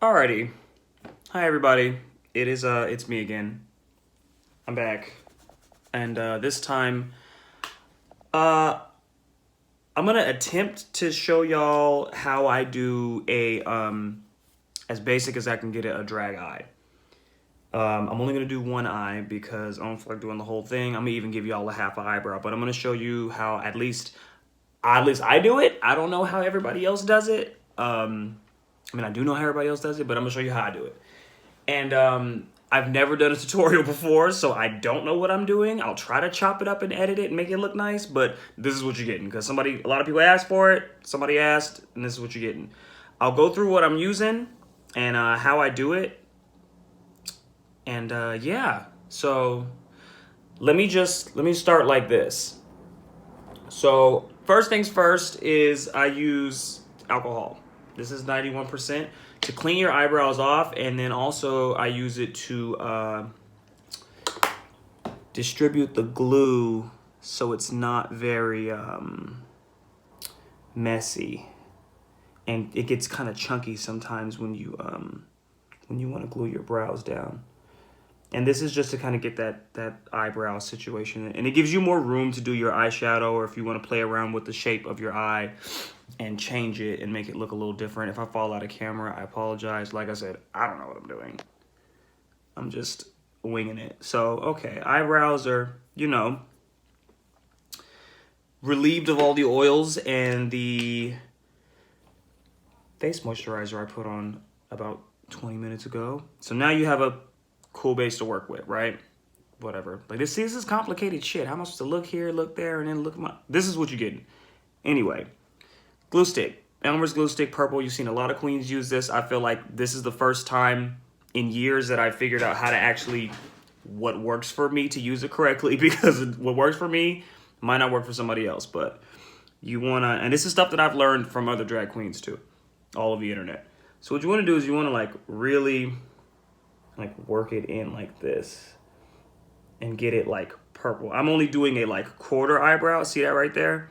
Alrighty. Hi everybody. It's me again. I'm back. And this time uh I'm gonna attempt to show y'all how I do a as basic as I can get it, a drag eye. I'm only gonna do one eye because I don't feel like doing the whole thing. I'm gonna even give y'all a half an eyebrow, but I'm gonna show you how at least I do it. I don't know how everybody else does it. I mean I do know how everybody else does it, but I'm gonna show you how I do it. And I've never done a tutorial before, so I don't know what I'm doing. I'll try to chop it up and edit it and make it look nice, but this is what you're getting because a lot of people asked for it. Somebody asked, and this is what you're getting. I'll go through what I'm using and how I do it, and yeah. So let me start like this. So first things first is I use alcohol. This is 91% to clean your eyebrows off, and then also I use it to distribute the glue so it's not very messy, and it gets kind of chunky sometimes when you want to glue your brows down. And this is just to kind of get that eyebrow situation. And it gives you more room to do your eyeshadow, or if you want to play around with the shape of your eye and change it and make it look a little different. If I fall out of camera, I apologize. Like I said, I don't know what I'm doing. I'm just winging it. So, okay, eyebrows are, relieved of all the oils and the face moisturizer I put on about 20 minutes ago. So now you have a cool base to work with, right? Whatever. Like this is complicated shit. How am I supposed to look here, look there, and then look at this is what you're getting. Anyway, glue stick. Elmer's glue stick purple. You've seen a lot of queens use this. I feel like this is the first time in years that I figured out how to actually what works for me to use it correctly, because what works for me might not work for somebody else. But you wanna, and this is stuff that I've learned from other drag queens too, all of the internet. So what you want to do is you want to like really work it in like this and get it like purple. I'm only doing a like quarter eyebrow. See that right there?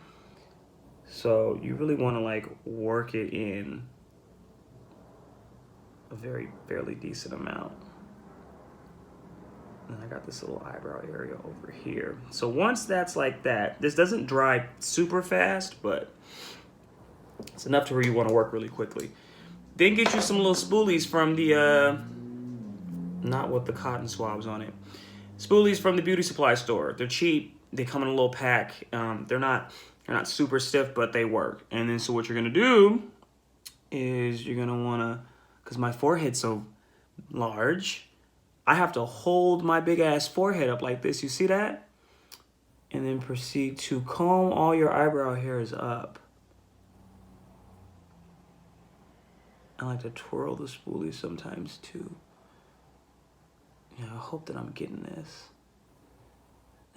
So you really want to like work it in a fairly decent amount. And I got this little eyebrow area over here. So once that's like that, this doesn't dry super fast, but it's enough to where you want to work really quickly. Then get you some little spoolies from the not with the cotton swabs on it. Spoolies from the beauty supply store. They're cheap. They come in a little pack. They're not super stiff, but they work. And then so what you're gonna do is you're gonna wanna, cause my forehead's so large, I have to hold my big ass forehead up like this. You see that? And then proceed to comb all your eyebrow hairs up. I like to twirl the spoolie sometimes too. Yeah, I hope that I'm getting this.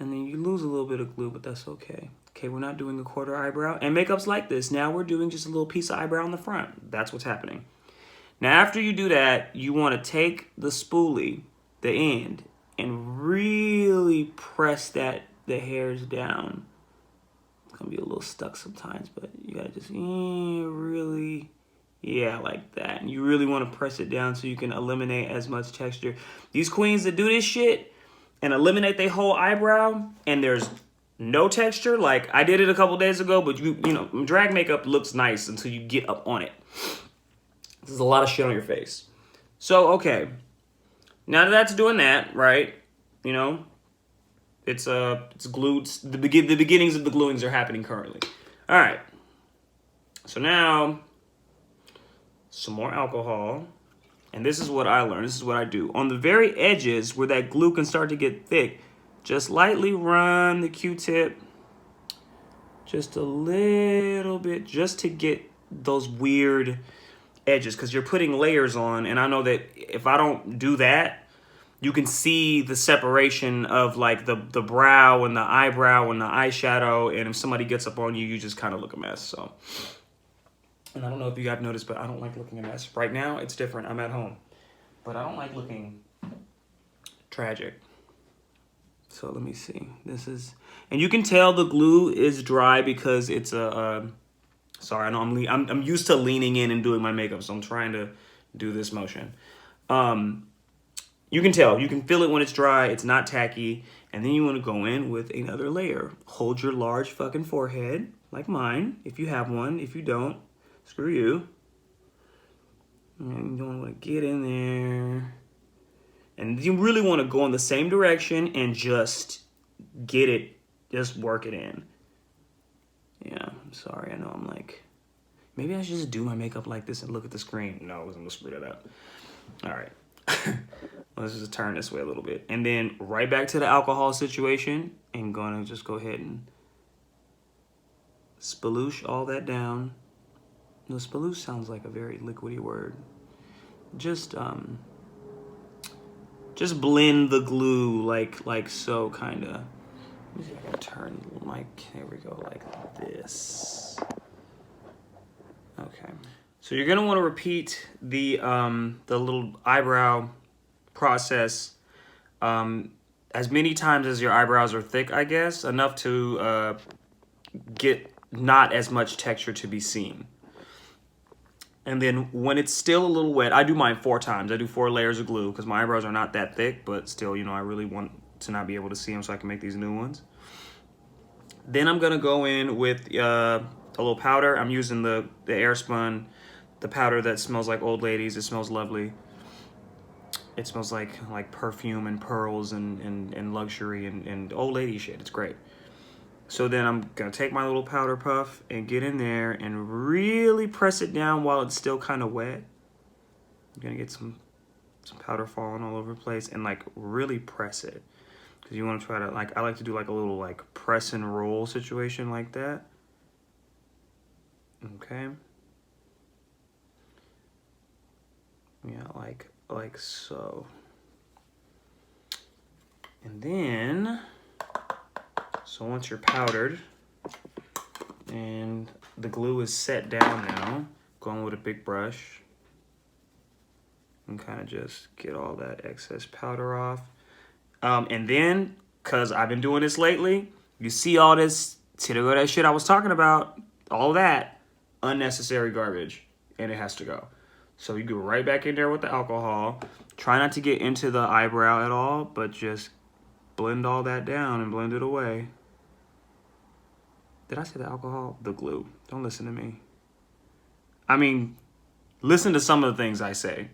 And then you lose a little bit of glue, but that's okay. Okay, we're not doing a quarter eyebrow. And makeup's like this. Now we're doing just a little piece of eyebrow on the front. That's what's happening. Now after you do that, you want to take the spoolie, the end, and really press the hairs down. It's going to be a little stuck sometimes, but you got to just really... Yeah, like that. And you really want to press it down so you can eliminate as much texture. These queens that do this shit and eliminate their whole eyebrow and there's no texture, like I did it a couple days ago, but you know, drag makeup looks nice until you get up on it. There's a lot of shit on your face. So, okay. Now that that's doing that, right? You know, it's glued. The beginnings of the gluings are happening currently. All right. So now some more alcohol, and this is what I learned. This is what I do. On the very edges where that glue can start to get thick, just lightly run the Q-tip just a little bit, just to get those weird edges, because you're putting layers on, and I know that if I don't do that, you can see the separation of like the brow and the eyebrow and the eyeshadow, and if somebody gets up on you, you just kind of look a mess. So. And I don't know if you guys noticed, but I don't like looking a mess. Right now, it's different. I'm at home. But I don't like looking tragic. So let me see. This is... And you can tell the glue is dry because it's a... sorry, I know I'm used to leaning in and doing my makeup, so I'm trying to do this motion. You can tell, you can feel it when it's dry, it's not tacky, and then you want to go in with another layer. Hold your large fucking forehead, like mine, if you have one. If you don't, screw you. And you don't want to get in there. And you really want to go in the same direction and just get it, just work it in. Yeah, I'm sorry, I know I'm like, maybe I should just do my makeup like this and look at the screen. No, I'm gonna screw that up. All right. Let's just turn this way a little bit. And then right back to the alcohol situation. And gonna just go ahead and sploosh all that down. No, sploosh sounds like a very liquidy word. Just blend the glue like so, kinda. Let me see if I can turn the mic. There we go, like this. Okay. So you're gonna want to repeat the little eyebrow process as many times as your eyebrows are thick, I guess, enough to get not as much texture to be seen. And then when it's still a little wet, I do mine 4 times. I do 4 layers of glue because my eyebrows are not that thick, but still, you know, I really want to not be able to see them so I can make these new ones. Then I'm gonna go in with a little powder. I'm using the Airspun, the powder that smells like old ladies. It smells lovely. It smells like perfume and pearls and luxury and old lady shit. It's great. So then I'm gonna take my little powder puff and get in there and really press it down while it's still kind of wet. I'm gonna get some powder falling all over the place and like really press it. Because you want to try to, like, I like to do like a little like press and roll situation like that. Okay. Yeah, like so. And then, so once you're powdered and the glue is set down now, going with a big brush and kind of just get all that excess powder off. And then, cause I've been doing this lately, you see all this that shit I was talking about, all that unnecessary garbage, and it has to go. So you go right back in there with the alcohol. Try not to get into the eyebrow at all, but just blend all that down and blend it away. Did I say the alcohol? The glue. Don't listen to me. I mean, listen to some of the things I say.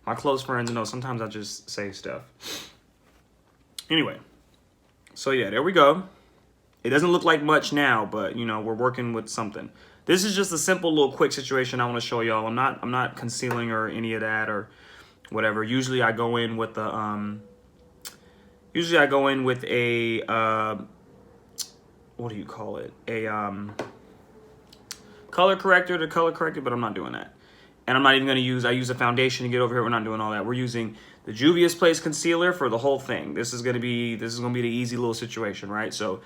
My close friends know sometimes I just say stuff. Anyway, so yeah, there we go. It doesn't look like much now, but you know, we're working with something. This is just a simple little quick situation I want to show y'all. I'm not concealing or any of that or whatever. Usually I go in with the a what do you call it? A color corrector to color correct it, but I'm not doing that. And I'm not even going to use, I use a foundation to get over here. We're not doing all that. We're using the Juvia's Place concealer for the whole thing. This is going to be the easy little situation, right? So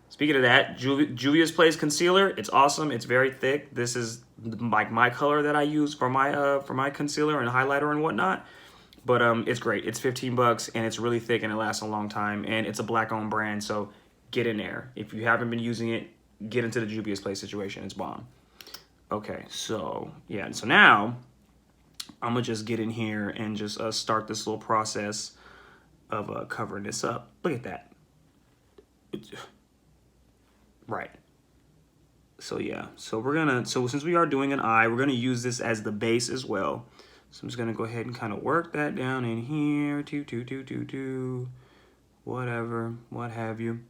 speaking of that, Juvia's Place concealer, it's awesome. It's very thick. This is like my color that I use for my concealer and highlighter and whatnot. But it's great. It's $15 and it's really thick and it lasts a long time. And it's a black-owned brand, so get in there. If you haven't been using it, get into the Juvia's Place situation. It's bomb. Okay, so yeah, so now I'm gonna just get in here and just start this little process of covering this up. Look at that. Right. So yeah, so since we are doing an eye, we're gonna use this as the base as well. So I'm just gonna go ahead and kind of work that down in here, whatever, what have you.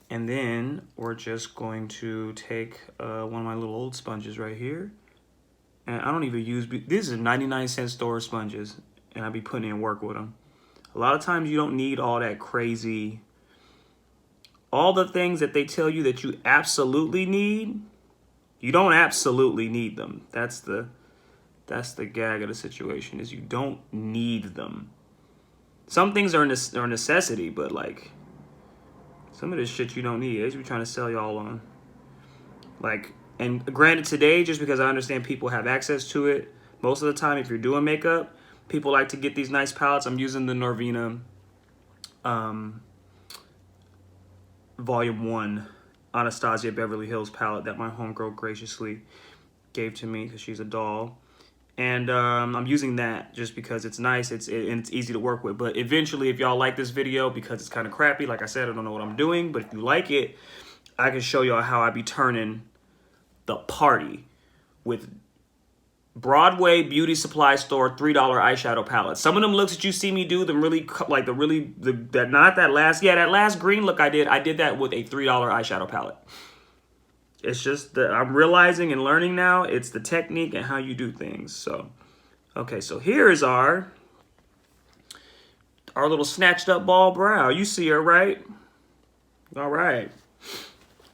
And then we're just going to take one of my little old sponges right here. And I don't even use, these are 99-cent store sponges, and I be putting in work with them. A lot of times you don't need all that crazy, all the things that they tell you that you absolutely need, you don't absolutely need them. That's the gag of the situation, is you don't need them. Some things are a necessity, but like, some of this shit you don't need. They should be trying to sell y'all on. Like, and granted today, just because I understand people have access to it, most of the time if you're doing makeup, people like to get these nice palettes. I'm using the Norvina Volume 1 Anastasia Beverly Hills palette that my homegirl graciously gave to me because she's a doll. And I'm using that just because it's nice, and it's easy to work with. But eventually, if y'all like this video, because it's kind of crappy, like I said, I don't know what I'm doing, but if you like it, I can show y'all how I be turning the party with Broadway Beauty Supply Store $3 eyeshadow palettes. Some of them looks that you see me do, them really like that not that last, yeah, that last green look I did that with a $3 eyeshadow palette. It's just that I'm realizing and learning now, it's the technique and how you do things. So, okay, so here is our little snatched up ball brow. You see her, right? All right.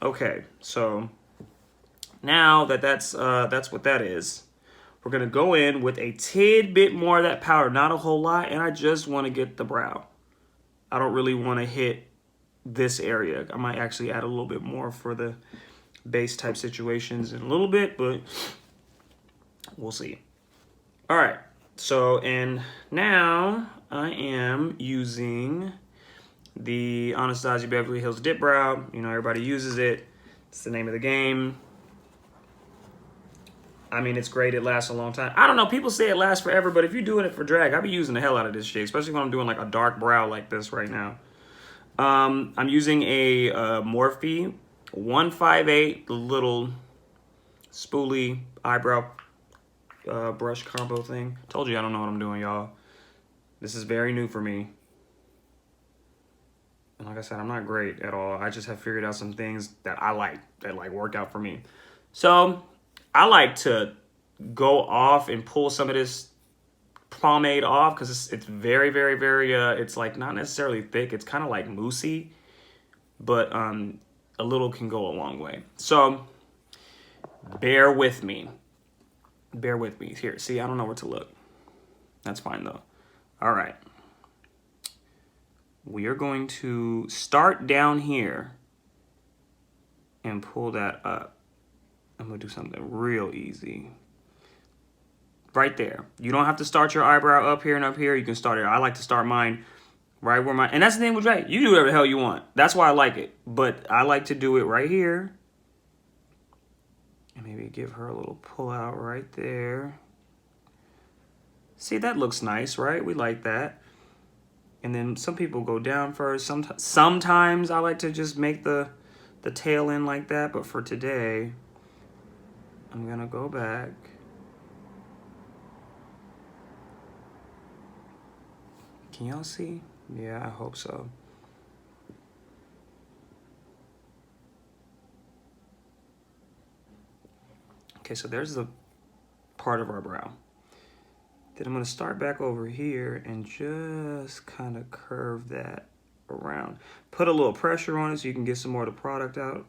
Okay, so now that's what that is. We're going to go in with a tidbit more of that powder, not a whole lot, and I just want to get the brow. I don't really want to hit this area. I might actually add a little bit more for the base type situations in a little bit, but we'll see. All right, so, and now I am using the Anastasia Beverly Hills Dip Brow. You know, everybody uses it. It's the name of the game. I mean, it's great. It lasts a long time. I don't know. People say it lasts forever, but if you're doing it for drag, I'll be using the hell out of this shit, especially when I'm doing like a dark brow like this right now. I'm using a Morphe 158 little spoolie eyebrow brush combo thing. Told you I don't know what I'm doing, y'all. This is very new for me. And like I said, I'm not great at all. I just have figured out some things that I like, that like work out for me. So I like to go off and pull some of this pomade off because it's very, very, very, it's like not necessarily thick. It's kind of like moussey, but a little can go a long way. So bear with me. Bear with me. Here, see, I don't know where to look. That's fine though. All right. We are going to start down here and pull that up. I'm gonna do something real easy. Right there. You don't have to start your eyebrow up here and up here. You can start it. I like to start mine right where my, and that's the thing with drag. You do whatever the hell you want. That's why I like it. But I like to do it right here. And maybe give her a little pull out right there. See, that looks nice, right? We like that. And then some people go down first. Sometimes I like to just make the tail end like that. But for today, I'm gonna go back. Can y'all see? Yeah, I hope so. Okay, so there's the part of our brow. Then I'm gonna start back over here and just kind of curve that around. Put a little pressure on it so you can get some more of the product out.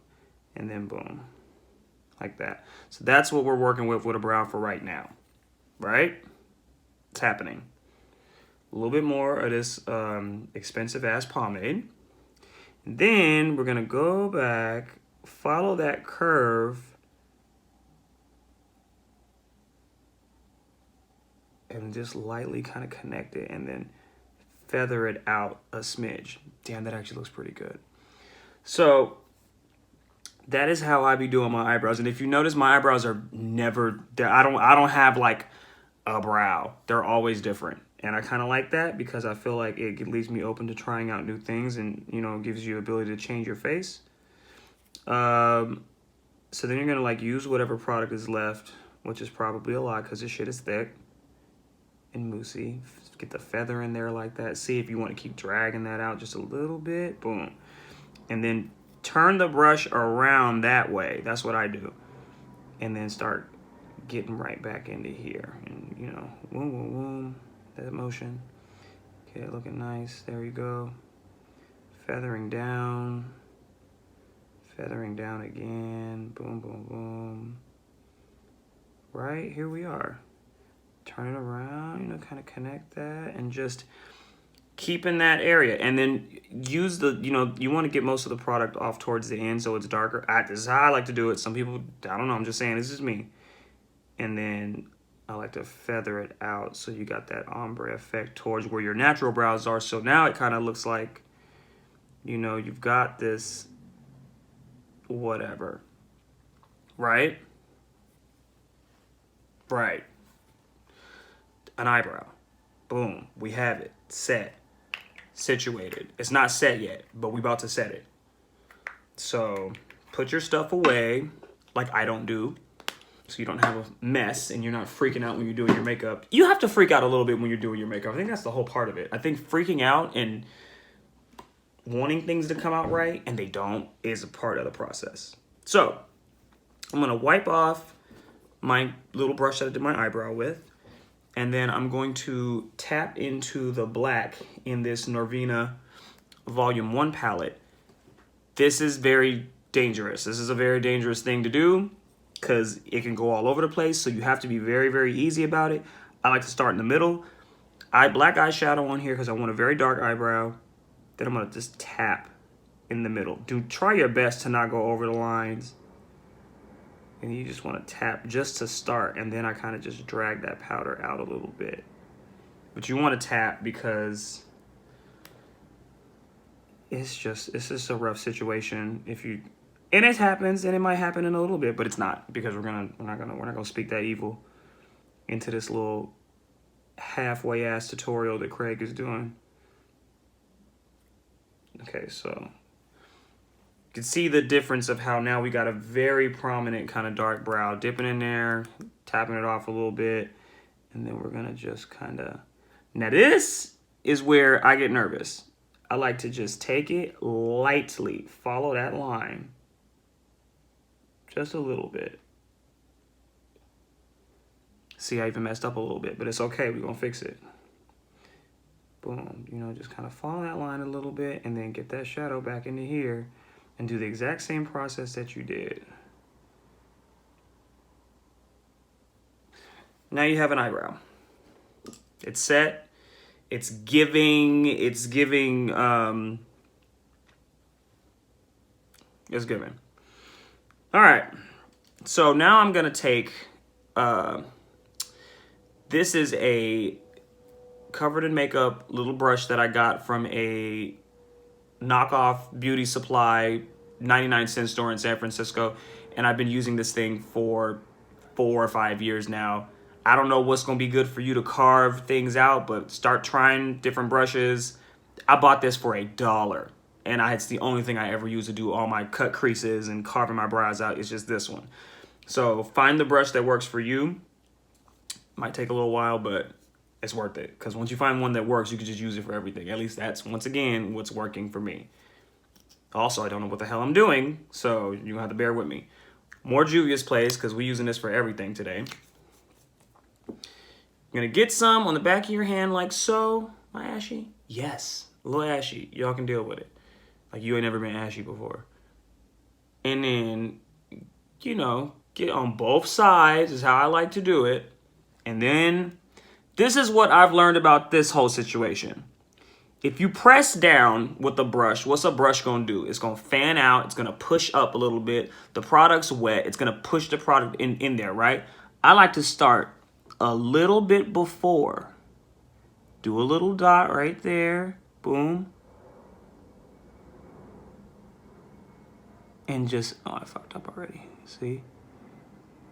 And then boom, like that. So that's what we're working with a brow for right now, right? It's happening. A little bit more of this expensive ass pomade. And then we're gonna go back, follow that curve, and just lightly kind of connect it and then feather it out a smidge. Damn, that actually looks pretty good. So that is how I be doing my eyebrows. And if you notice, my eyebrows are never, I don't have like a brow. They're always different. And I kind of like that because I feel like it leaves me open to trying out new things and, you know, gives you ability to change your face. So then you're going to like use whatever product is left, which is probably a lot because this shit is thick and moussey. Get the feather in there like that. See if you want to keep dragging that out just a little bit. Boom. And then turn the brush around that way. That's what I do. And then start getting right back into here. And, you know, boom, boom, boom. That motion. Okay, looking nice. There you go. Feathering down. Feathering down again. Boom, boom, boom. Right, here we are. Turn it around, you know, kind of connect that and just keep in that area. And then use the, you know, you want to get most of the product off towards the end so it's darker. This is how I like to do it. Some people, I don't know, I'm just saying, this is me. And then I like to feather it out so you got that ombre effect towards where your natural brows are. So now it kind of looks like, you know, you've got this whatever, right? Right. an eyebrow. Boom, we have it, set, situated. It's not set yet, but we about to set it. So put your stuff away like I don't do, so you don't have a mess and you're not freaking out when you're doing your makeup. You have to freak out a little bit when you're doing your makeup. I think that's the whole part of it. I think freaking out and wanting things to come out right and they don't is a part of the process. So I'm gonna wipe off my little brush that I did my eyebrow with, and then I'm going to tap into the black in this Norvina Volume 1 palette. This is very dangerous. This is a very dangerous thing to do because it can go all over the place, so you have to be very, very easy about it. I like to start in the middle. Black eyeshadow on here because I want a very dark eyebrow. Then I'm gonna just tap in the middle. Try your best to not go over the lines. And you just want to tap just to start, and then I kind of just drag that powder out a little bit. But you want to tap because it's just a rough situation. And it happens, and it might happen in a little bit, but it's not, because we're not gonna speak that evil into this little halfway ass tutorial that Craig is doing. Okay, so you can see the difference of how now we got a very prominent kind of dark brow. Dipping in there, tapping it off a little bit, and then we're gonna just kind of... Now this is where I get nervous. I like to just take it lightly, follow that line. Just a little bit. See, I even messed up a little bit, but it's okay, we're gonna fix it. Boom, you know, just kind of follow that line a little bit, and then get that shadow back into here. And do the exact same process that you did. Now you have an eyebrow. It's set. It's giving. It's giving. All right. So now I'm gonna take. This is a covered in makeup little brush that I got from a knockoff beauty supply 99-cent store in San Francisco, and I've been using this thing for 4 or 5 years now. I don't know what's gonna be good for you to carve things out, but start trying different brushes. I bought this for $1, and it's the only thing I ever use to do all my cut creases and carving my brows out. It's just this one. So find the brush that works for you. Might take a little while, but it's worth it, because once you find one that works, you can just use it for everything. At least that's, once again, what's working for me. Also, I don't know what the hell I'm doing, so you're gonna have to bear with me. More Juvia's Place, because we're using this for everything today. You're gonna get some on the back of your hand like so. Am I ashy? Yes, a little ashy. Y'all can deal with it. Like you ain't never been ashy before. And then, you know, get on both sides is how I like to do it. And then... this is what I've learned about this whole situation. If you press down with the brush, what's a brush gonna do? It's gonna fan out, it's gonna push up a little bit. The product's wet, it's gonna push the product in there, right? I like to start a little bit before. Do a little dot right there, boom. And just, oh, I fucked up already, see?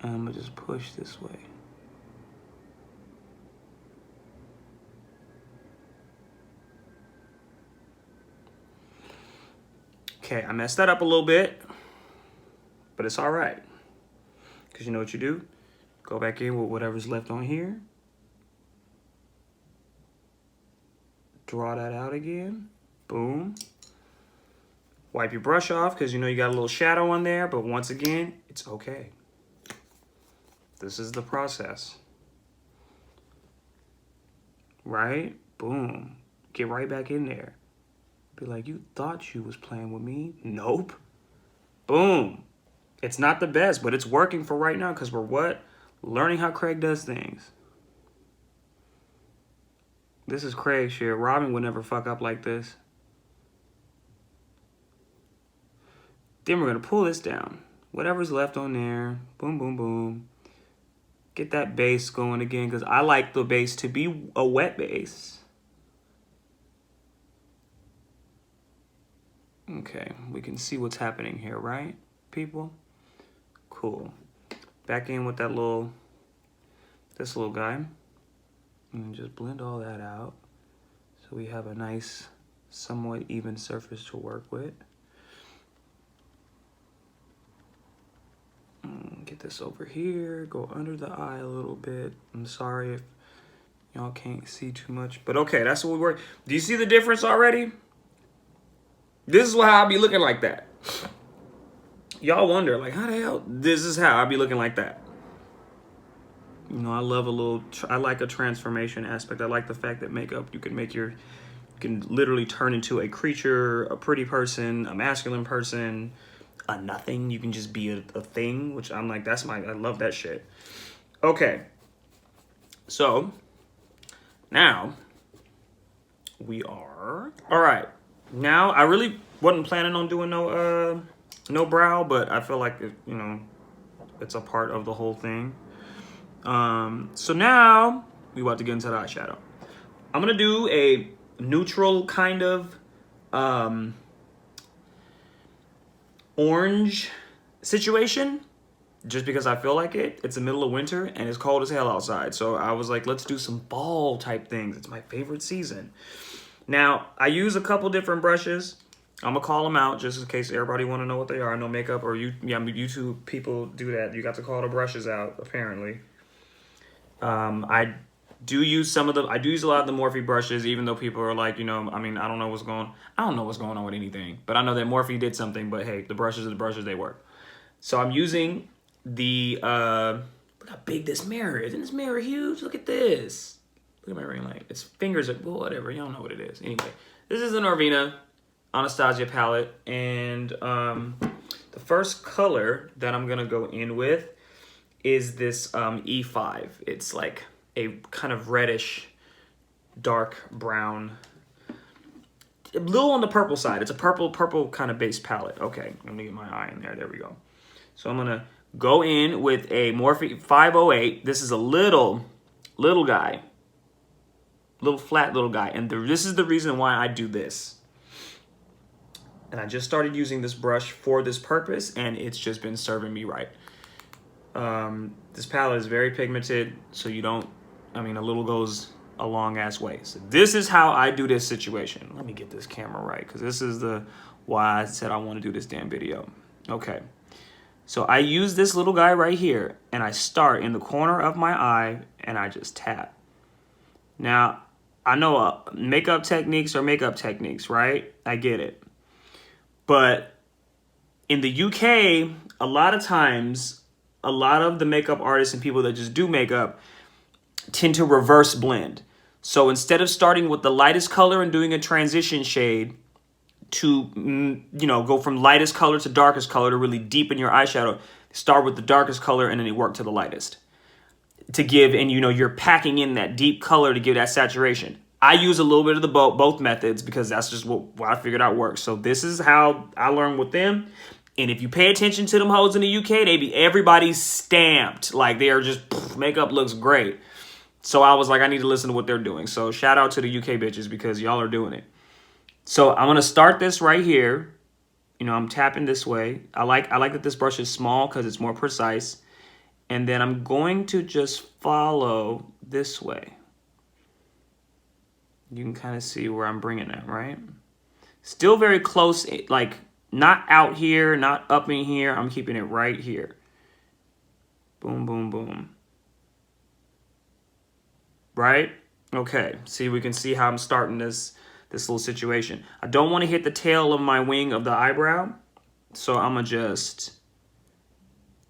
And I'm gonna just push this way. Okay, I messed that up a little bit, but it's all right. Because you know what you do? Go back in with whatever's left on here. Draw that out again. Boom. Wipe your brush off because you know you got a little shadow on there, but once again, it's okay. This is the process. Right? Boom. Get right back in there. Be like, you thought you was playing with me? Nope. Boom. It's not the best, but it's working for right now because we're what? Learning how Craig does things. This is Craig shit. Robin would never fuck up like this. Then we're going to pull this down. Whatever's left on there. Boom, boom, boom. Get that base going again because I like the base to be a wet base. Okay, we can see what's happening here, right, people? Cool. Back in with that this little guy. And just blend all that out so we have a nice, somewhat even surface to work with. Get this over here, go under the eye a little bit. I'm sorry if y'all can't see too much, but okay, that's what we work. Do you see the difference already? This is how I be looking like that. Y'all wonder, like, how the hell? This is how I be looking like that. You know, I love a little, I like a transformation aspect. I like the fact that makeup, you can literally turn into a creature, a pretty person, a masculine person, a nothing. You can just be a thing, which I'm like, I love that shit. Okay. So, now, we are, all right. Now, I really wasn't planning on doing no brow, but I feel like, you know, it's a part of the whole thing. So now we about to get into the eyeshadow. I'm gonna do a neutral kind of orange situation just because I feel like it. It's the middle of winter and it's cold as hell outside. So I was like, let's do some fall type things. It's my favorite season. Now, I use a couple different brushes. I'm gonna call them out just in case everybody want to know what they are. I know makeup or YouTube people do that. You got to call the brushes out, apparently. I do use a lot of the Morphe brushes, even though people are like, you know, I mean, I don't know what's going on with anything, but I know that Morphe did something, but hey, the brushes are the brushes, they work. So I'm using the, look how big this mirror is. Isn't this mirror huge? Look at this. Look at my ring light. Its fingers are, well, whatever. Y'all know what it is. Anyway, this is an Norvina Anastasia palette, and the first color that I'm gonna go in with is this E5. It's like a kind of reddish, dark brown, a little on the purple side. It's a purple kind of base palette. Okay, let me get my eye in there. There we go. So I'm gonna go in with a Morphe 508. This is a little guy, little flat little guy, and this is the reason why I do this. And I just started using this brush for this purpose, and it's just been serving me right. This palette is very pigmented, so you don't, I mean, a little goes a long ass way. So this is how I do this situation. Let me get this camera right, because this is why I said I want to do this damn video. Okay. So I use this little guy right here, and I start in the corner of my eye, and I just tap. Now, I know makeup techniques are makeup techniques, right? I get it. But in the UK, a lot of times, a lot of the makeup artists and people that just do makeup tend to reverse blend. So instead of starting with the lightest color and doing a transition shade to, you know, go from lightest color to darkest color to really deepen your eyeshadow, start with the darkest color and then you work to the lightest to give, and you know, you're packing in that deep color to give that saturation. I use a little bit of the both methods because that's just what I figured out works. So this is how I learned with them. And if you pay attention to them hoes in the UK, everybody's stamped. Like they are just, makeup looks great. So I was like, I need to listen to what they're doing. So shout out to the UK bitches because y'all are doing it. So I'm gonna start this right here. You know, I'm tapping this way. I like that this brush is small because it's more precise. And then I'm going to just follow this way. You can kind of see where I'm bringing that, right? Still very close, like not out here, not up in here. I'm keeping it right here. Boom, boom, boom. Right? Okay, see, we can see how I'm starting this little situation. I don't want to hit the tail of my wing of the eyebrow. So I'm gonna just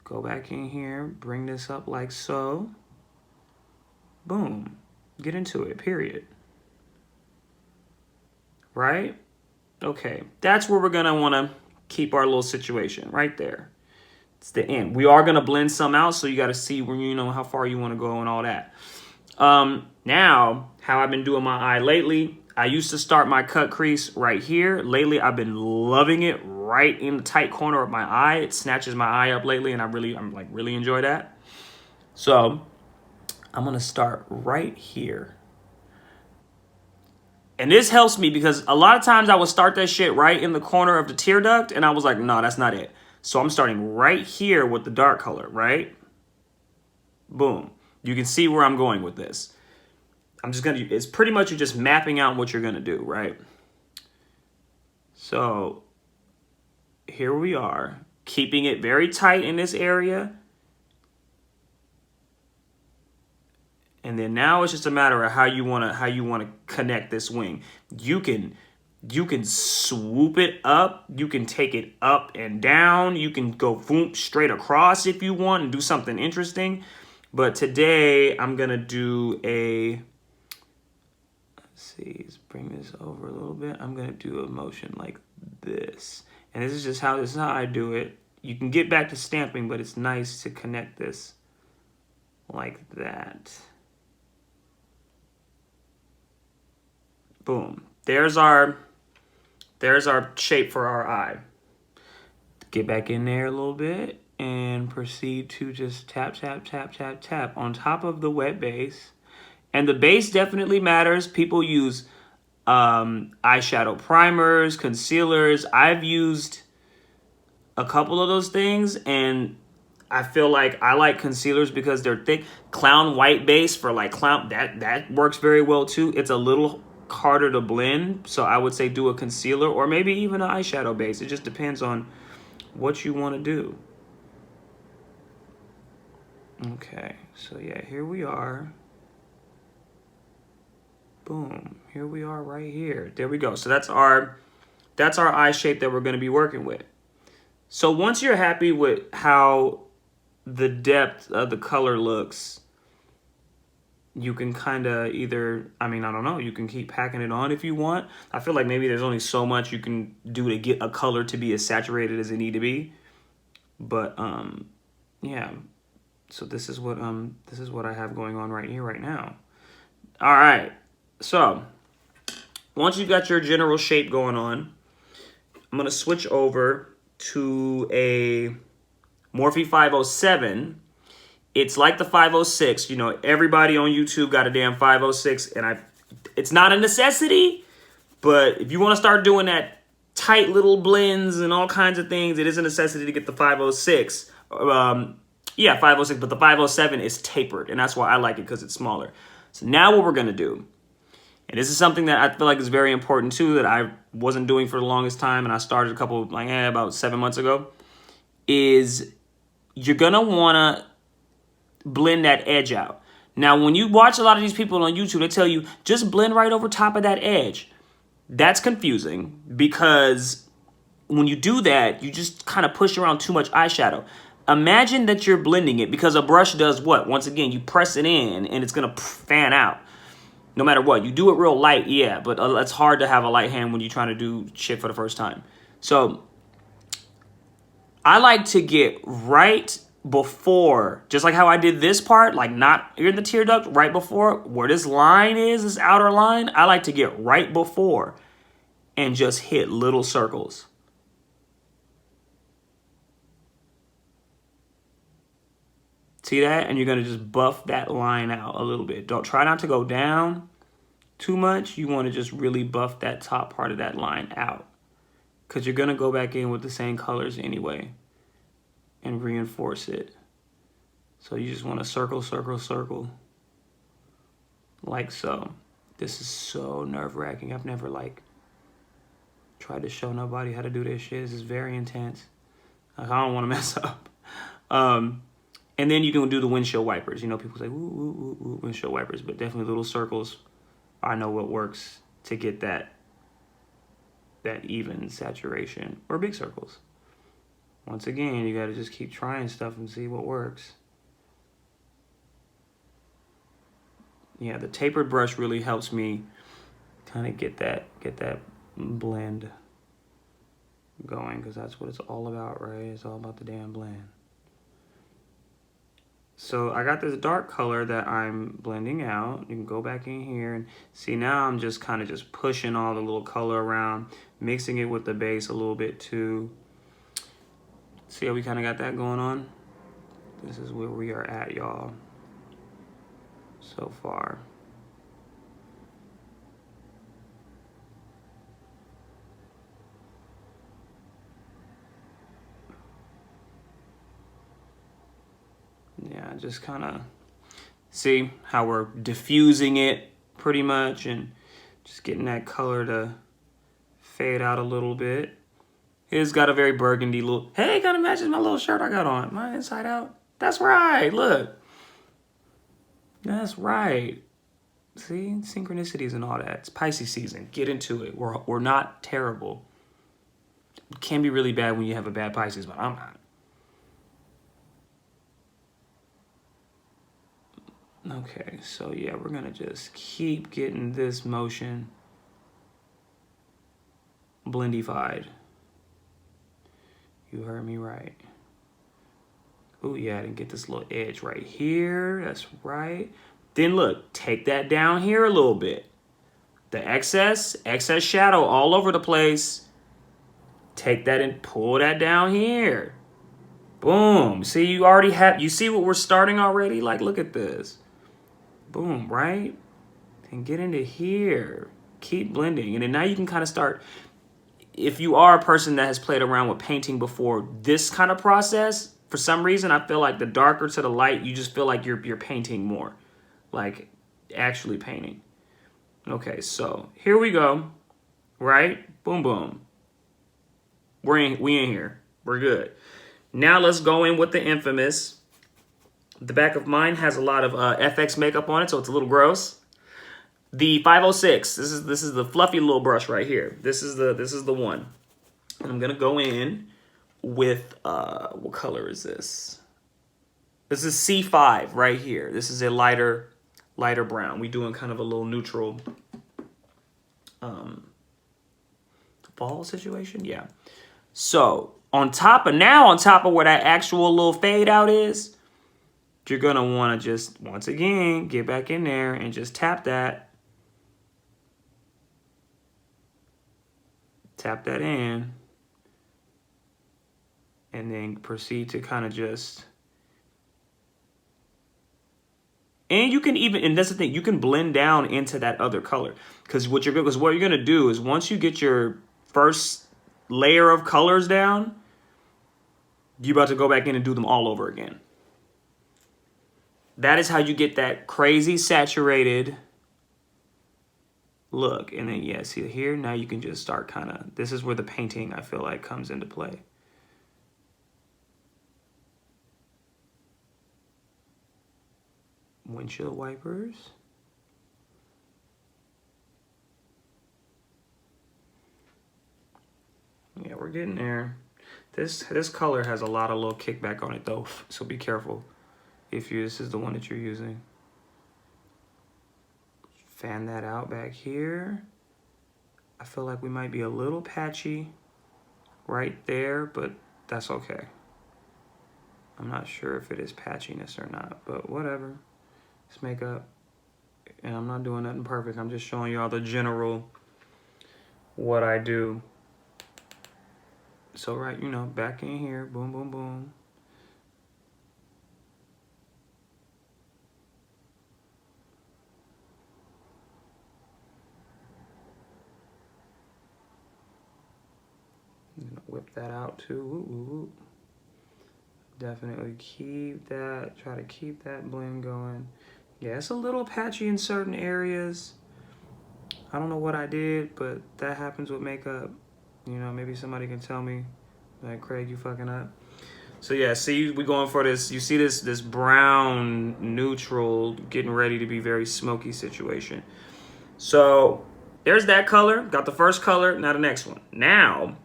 go back in here, bring this up like so. Boom, get into it, period. Right? Okay, that's where we're gonna wanna keep our little situation, right there. It's the end. We are gonna blend some out, so you gotta see where, you know, how far you wanna go and all that. Now, how I've been doing my eye lately, I used to start my cut crease right here. Lately, I've been loving it right in the tight corner of my eye. It snatches my eye up lately, and I'm really enjoy that. So I'm gonna start right here. And this helps me because a lot of times I would start that shit right in the corner of the tear duct, and I was like, no, that's not it. So I'm starting right here with the dark color, right? Boom. You can see where I'm going with this. it's pretty much you're just mapping out what you're gonna do, right? So here we are, keeping it very tight in this area. And then now it's just a matter of how you wanna connect this wing. You can swoop it up. You can take it up and down. You can go boom, straight across if you want and do something interesting. But today I'm gonna do a, let's see, let's bring this over a little bit. I'm gonna do a motion like this. And this is how I do it. You can get back to stamping, but it's nice to connect this like that. Boom. There's our shape for our eye. Get back in there a little bit and proceed to just tap, tap, tap, tap, tap on top of the wet base. And the base definitely matters. People use eyeshadow primers, concealers. I've used a couple of those things, and I feel like I like concealers because they're thick. Clown white base for like clown, that works very well too. It's a little harder to blend, so I would say do a concealer or maybe even an eyeshadow base. It just depends on what you want to do. Okay, so yeah, here we are. Boom, here we are right here. There we go. So that's our eye shape that we're going to be working with. So once you're happy with how the depth of the color looks, you can kind of either, I don't know, you can keep packing it on if you want. I feel like maybe there's only so much you can do to get a color to be as saturated as it need to be. But yeah. So this is what I have going on right here right now. All right. So once you got your general shape going on, I'm going to switch over to a Morphe 507. It's like the 506. You know, everybody on YouTube got a damn 506, and it's not a necessity, but if you want to start doing that tight little blends and all kinds of things, it is a necessity to get the 506. Yeah, 506, but the 507 is tapered, and that's why I like it, because it's smaller. So now what we're going to do, and this is something that I feel like is very important too, that I wasn't doing for the longest time, and I started about 7 months ago, is you're going to want to blend that edge out. Now, when you watch a lot of these people on YouTube, they tell you, just blend right over top of that edge. That's confusing, because when you do that, you just kind of push around too much eyeshadow. Imagine that you're blending it, because a brush does what? Once again, you press it in, and it's going to fan out. No matter what. You do it real light, yeah, but it's hard to have a light hand when you're trying to do shit for the first time. So I like to get right before, just like how I did this part, like not in the tear duct, right before where this line is, this outer line, I like to get right before and just hit little circles. See that? And you're going to just buff that line out a little bit. Don't try not to go down too much. You want to just really buff that top part of that line out, because you're going to go back in with the same colors anyway and reinforce it. So you just want to circle, circle, circle, like so. This is so nerve-wracking. I've never tried to show nobody how to do this shit. This is very intense. I don't want to mess up. And then you can do the windshield wipers. You know, people say, ooh, ooh, ooh, ooh, windshield wipers, but definitely little circles. I know what works to get that even saturation, or big circles. Once again, you got to just keep trying stuff and see what works. Yeah, the tapered brush really helps me kind of get that blend going, because that's what it's all about, right? It's all about the damn blend. So I got this dark color that I'm blending out. You can go back in here and see, now I'm just kind of just pushing all the little color around, mixing it with the base a little bit too. See how we kind of got that going on? This is where we are at, y'all, so far. Yeah, just kind of see how we're diffusing it, pretty much, and just getting that color to fade out a little bit. It's got a very burgundy look. Hey, it kind of matches my little shirt I got on. My inside out. That's right. Look. That's right. See? Synchronicities and all that. It's Pisces season. Get into it. We're not terrible. It can be really bad when you have a bad Pisces, but I'm not. Okay, so yeah, we're going to just keep getting this motion blendified. You heard me right. Oh, yeah, I didn't get this little edge right here. That's right. Then look, take that down here a little bit. The excess shadow all over the place. Take that and pull that down here. Boom. See, you see what we're starting already? Like, look at this. Boom, right? And get into here. Keep blending. And then now you can kind of start. If you are a person that has played around with painting before, this kind of process, for some reason, I feel like the darker to the light, you just feel like you're painting more. Like, actually painting. Okay, so here we go. Right? Boom, boom. We in here. We're good. Now let's go in with the infamous. The back of mine has a lot of FX makeup on it, so it's a little gross. The 506. This is the fluffy little brush right here. This is the one. And I'm gonna go in with what color is this? This is C5 right here. This is a lighter brown. We doing kind of a little neutral fall situation. Yeah. So on top of where that actual little fade out is, you're gonna want to just once again get back in there and just tap that in, and then proceed to kind of just, and you can even, and that's the thing, you can blend down into that other color, because what you're gonna do is once you get your first layer of colors down, you're about to go back in and do them all over again. That is how you get that crazy saturated look. And then, yeah, see here, now you can just start kind of, this is where the painting, I feel like, comes into play. Windshield wipers. Yeah, we're getting there. This color has a lot of little kickback on it, though, so be careful if this is the one that you're using. Fan that out back here. I feel like we might be a little patchy right there, but that's okay. I'm not sure if it is patchiness or not, but whatever. It's makeup, and I'm not doing nothing perfect. I'm just showing y'all the general what I do. So right, you know, back in here, boom, boom, boom. I'm gonna whip that out too. Ooh, ooh, ooh. Definitely keep that, try to keep that blend going. Yeah, it's a little patchy in certain areas. I don't know what I did, but that happens with makeup. You know, maybe somebody can tell me, like, Craig, you fucking up. So yeah, see, we going for this, you see this brown neutral getting ready to be very smoky situation. So there's that color, got the first color, now the next one. Now,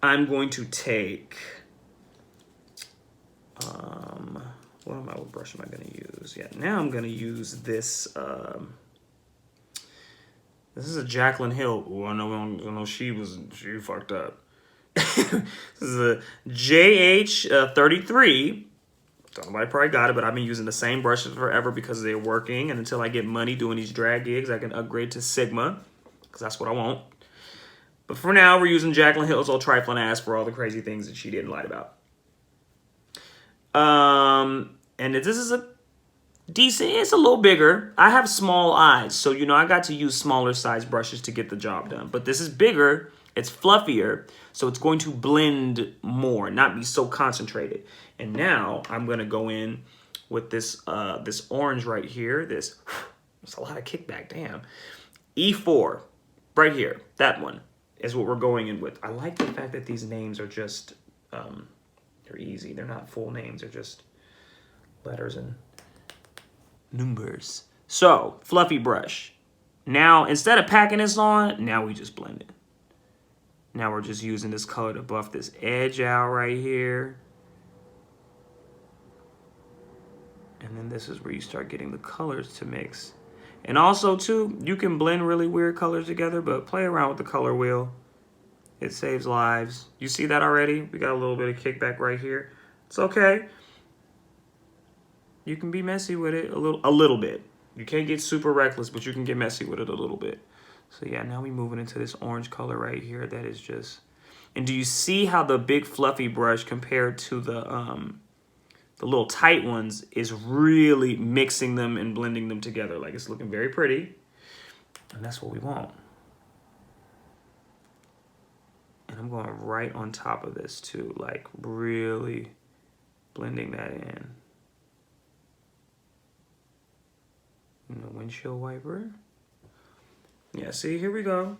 I'm going to take, what brush am I gonna use? Yeah, now I'm gonna use this, this is a Jaclyn Hill. Oh, I know she fucked up. This is a JH33. Somebody probably got it, but I've been using the same brushes forever because they're working. And until I get money doing these drag gigs, I can upgrade to Sigma because that's what I want. But for now, we're using Jaclyn Hill's old trifling ass for all the crazy things that she didn't lie about. And this is a decent, it's a little bigger. I have small eyes, so, you know, I got to use smaller size brushes to get the job done. But this is bigger, it's fluffier, so it's going to blend more, not be so concentrated. And now I'm going to go in with this this orange right here. There's a lot of kickback, damn. E4, right here, that one is what we're going in with. I like the fact that these names are just, they're easy. They're not full names, they're just letters and numbers. So, fluffy brush. Now, instead of packing this on, now we just blend it. Now we're just using this color to buff this edge out right here. And then this is where you start getting the colors to mix. And also, too, you can blend really weird colors together, but play around with the color wheel. It saves lives. You see that already? We got a little bit of kickback right here. It's okay. You can be messy with it a little bit. You can't get super reckless, but you can get messy with it a little bit. So yeah, now we're moving into this orange color right here. That is just... And do you see how the big fluffy brush compared to the little tight ones is really mixing them and blending them together? Like, it's looking very pretty. And that's what we want. And I'm going right on top of this too, like really blending that in. And the windshield wiper. Yeah, see, here we go.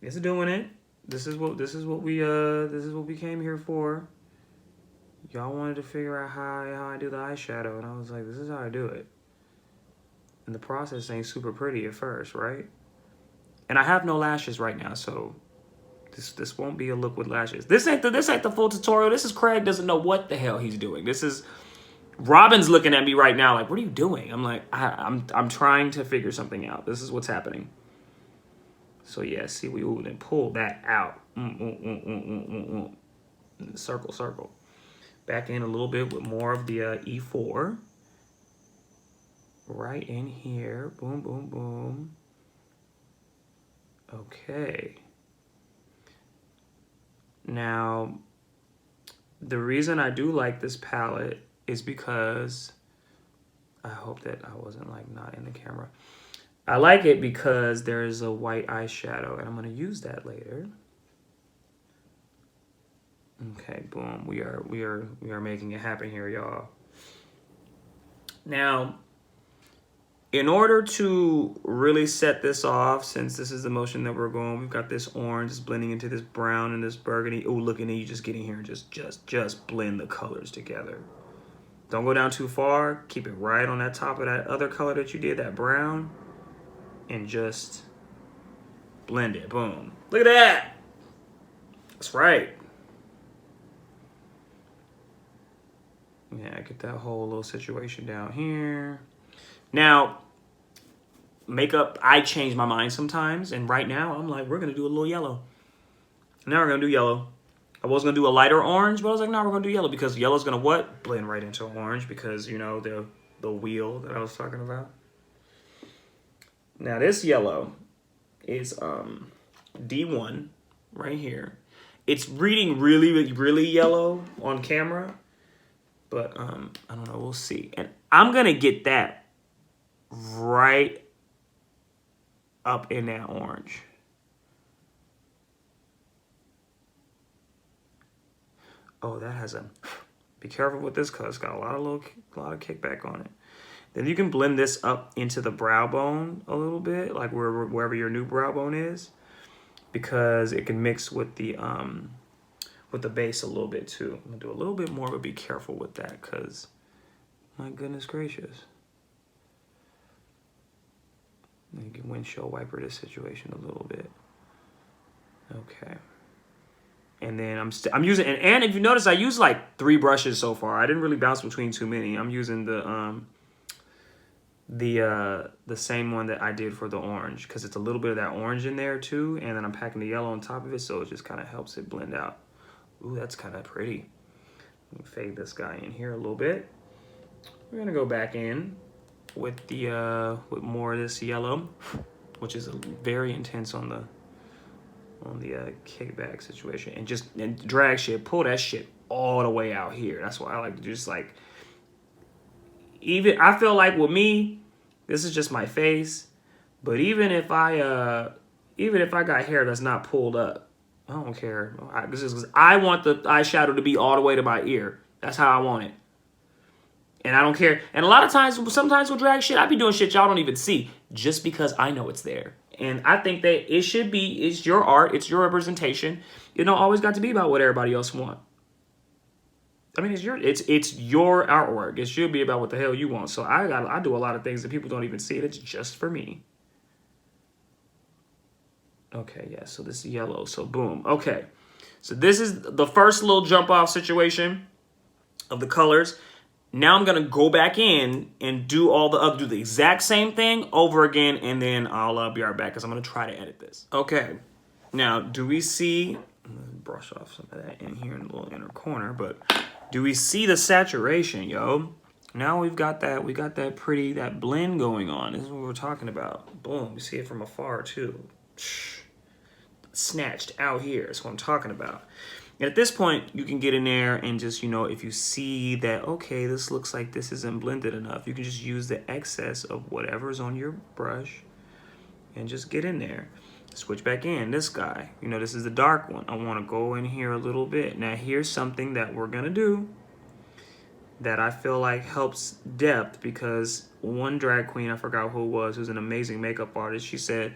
It's doing it. This is what we came here for. Y'all wanted to figure out how I do the eyeshadow, and I was like, this is how I do it. And the process ain't super pretty at first, right? And I have no lashes right now, so this won't be a look with lashes. This ain't the full tutorial. This is Craig doesn't know what the hell he's doing. This is Robin's looking at me right now like, what are you doing? I'm like, I'm trying to figure something out. This is what's happening. So yeah, see, we then pull that out. Circle, circle. Back in a little bit with more of the E4. Right in here. Boom, boom, boom. Okay. Now, the reason I do like this palette is because, I hope that I wasn't like not in the camera. I like it because there's a white eyeshadow and I'm gonna use that later. Okay, boom, we are making it happen here, y'all. Now, in order to really set this off, since this is the motion that we're going, we've got this orange is blending into this brown and this burgundy. Oh, look, and then you just get in here and just blend the colors together. Don't go down too far. Keep it right on that top of that other color that you did, that brown, and just blend it. Boom. Look at that. That's right. Yeah, get that whole little situation down here. Now, makeup, I change my mind sometimes, and right now I'm like, we're gonna do a little yellow. Now we're gonna do yellow. I was gonna do a lighter orange, but I was like, no, we're gonna do yellow because yellow's gonna what? Blend right into orange because, you know, the wheel that I was talking about. Now this yellow is D1 right here. It's reading really, really yellow on camera, but I don't know, we'll see. And I'm gonna get that right up in that orange. Oh, that has a, be careful with this because it's got a lot of kickback on it. Then you can blend this up into the brow bone a little bit, like wherever your new brow bone is, because it can mix with the base a little bit too. I'm gonna do a little bit more, but be careful with that because, my goodness gracious. You can windshield wiper this situation a little bit. Okay. And then I'm using, and if you notice, I use like 3 brushes so far. I didn't really bounce between too many. I'm using the same one that I did for the orange because it's a little bit of that orange in there too. And then I'm packing the yellow on top of it, so it just kind of helps it blend out. Ooh, that's kind of pretty. Let me fade this guy in here a little bit. We're gonna go back in with the with more of this yellow, which is very intense on the kickback situation, and drag shit, pull that shit all the way out here. That's why I like to just like, even I feel like with me, this is just my face, but even if I got hair that's not pulled up, I don't care. This is because I want the eyeshadow to be all the way to my ear. That's how I want it. And I don't care. And a lot of times, sometimes with drag shit, I be doing shit y'all don't even see just because I know it's there. And I think that it should be, it's your art, it's your representation. It don't always got to be about what everybody else want. I mean, it's your artwork. It should be about what the hell you want. So I do a lot of things that people don't even see. It's just for me. Okay, yeah, so this is yellow. So boom. Okay. So this is the first little jump off situation of the colors. Now I'm gonna go back in and do do the exact same thing over again, and then I'll be right back because I'm gonna try to edit this. Okay, now do we see? I'm gonna brush off some of that in here in the little inner corner, but do we see the saturation, yo? Now we got that pretty, that blend going on. This is what we're talking about. Boom, you see it from afar too. Snatched out here. That's what I'm talking about. And at this point, you can get in there and just, if you see that, okay, this looks like this isn't blended enough, you can just use the excess of whatever's on your brush and just get in there. Switch back in. This guy, this is the dark one. I want to go in here a little bit. Now, here's something that we're going to do that I feel like helps depth, because one drag queen, I forgot who it was, who's an amazing makeup artist, she said,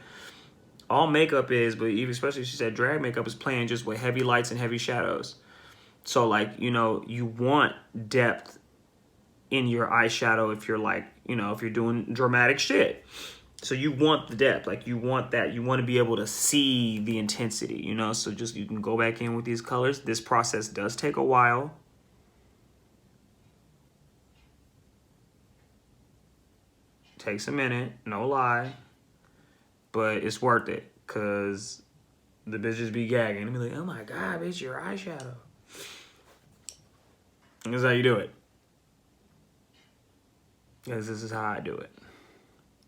all makeup is, but even especially she said drag makeup is playing just with heavy lights and heavy shadows. So like, you want depth in your eyeshadow if you're like, if you're doing dramatic shit. So you want the depth, like you want that. You want to be able to see the intensity, so just you can go back in with these colors. This process does take a while. Takes a minute, no lie. But it's worth it, because the bitches be gagging and be like, oh my God, bitch, your eyeshadow. And this is how you do it. Because this is how I do it.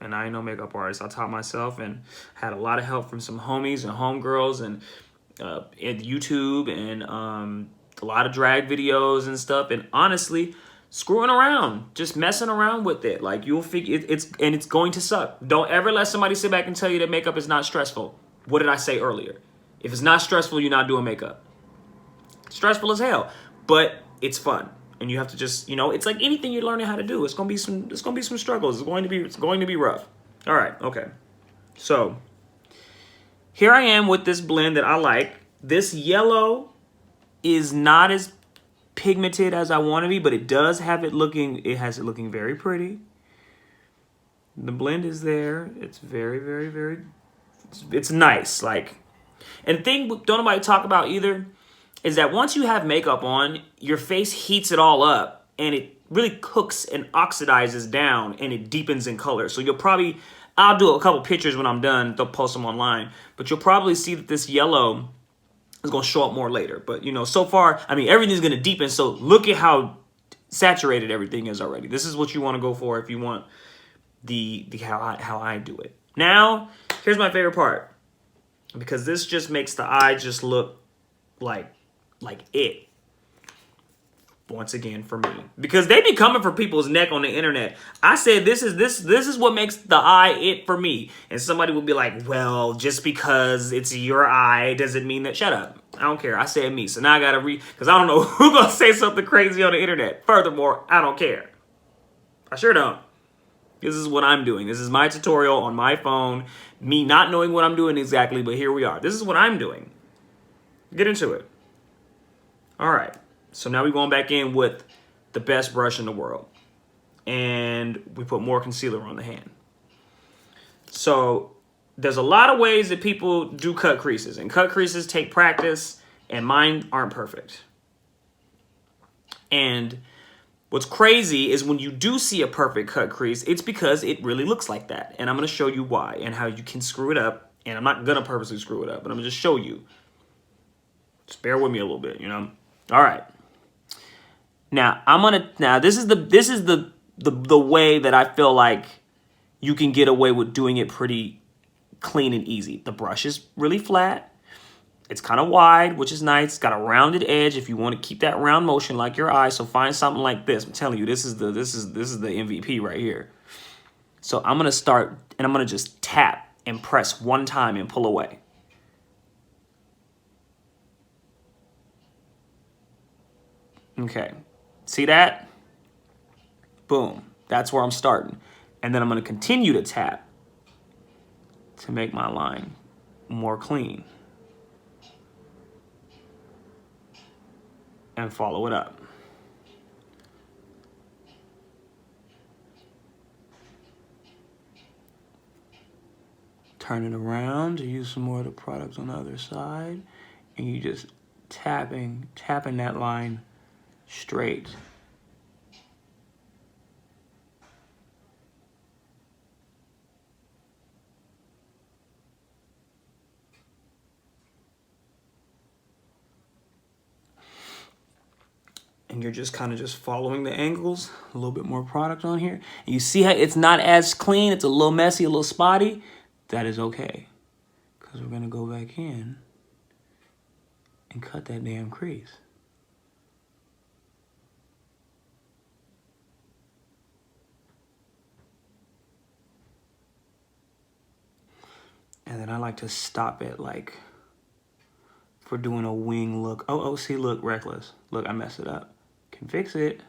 And I ain't no makeup artist. I taught myself and had a lot of help from some homies and homegirls and at YouTube and a lot of drag videos and stuff. And honestly, screwing around, just messing around with it. Like, you'll figure it's going to suck. Don't ever let somebody sit back and tell you that makeup is not stressful. What did I say earlier? If it's not stressful, you're not doing makeup. Stressful as hell, but it's fun. And you have to just, it's like anything you're learning how to do. It's gonna be some struggles. It's going to be rough. All right, okay. So here I am with this blend that I like. This yellow is not as pigmented as I want to be, but it does have it looking, very pretty. The blend is there. It's very, very, very, it's nice. Like, and the thing don't nobody talk about either is that once you have makeup on, your face heats it all up and it really cooks and oxidizes down and it deepens in color. So I'll do a couple pictures when I'm done. They'll post them online, but you'll probably see that this yellow is going to show up more later. But, so far, I mean, everything's going to deepen. So look at how saturated everything is already. This is what you want to go for if you want how I do it. Now, here's my favorite part, because this just makes the eye just look like it. Once again, for me, because they be coming for people's neck on the internet. I said this is what makes the eye it for me, and somebody will be like, well, just because it's your eye doesn't mean that. Shut up, I don't care. I said me, so now I gotta because I don't know who's gonna say something crazy on the internet. Furthermore, I don't care. I sure don't. This is what I'm doing. This is my tutorial on my phone. Me not knowing what I'm doing exactly, but here we are. This is what I'm doing. Get into it. All right. So now we're going back in with the best brush in the world. And we put more concealer on the hand. So there's a lot of ways that people do cut creases. And cut creases take practice. And mine aren't perfect. And what's crazy is when you do see a perfect cut crease, it's because it really looks like that. And I'm going to show you why and how you can screw it up. And I'm not going to purposely screw it up, but I'm going to just show you. Just bear with me a little bit, All right. Now this is the way that I feel like you can get away with doing it pretty clean and easy. The brush is really flat. It's kind of wide, which is nice. It's got a rounded edge if you want to keep that round motion like your eye. So find something like this. I'm telling you, this is the MVP right here. So I'm gonna start and I'm gonna just tap and press one time and pull away. Okay. See that? Boom. That's where I'm starting. And then I'm going to continue to tap to make my line more clean. And follow it up. Turn it around to use some more of the product on the other side. And you just tapping that line straight. And you're just kind of just following the angles, a little bit more product on here. And you see how it's not as clean, it's a little messy, a little spotty. That is okay, because we're gonna go back in and cut that damn crease. And then I like to stop it like if we're doing a wing look. Oh, see, look, reckless. Look, I messed it up. Can fix it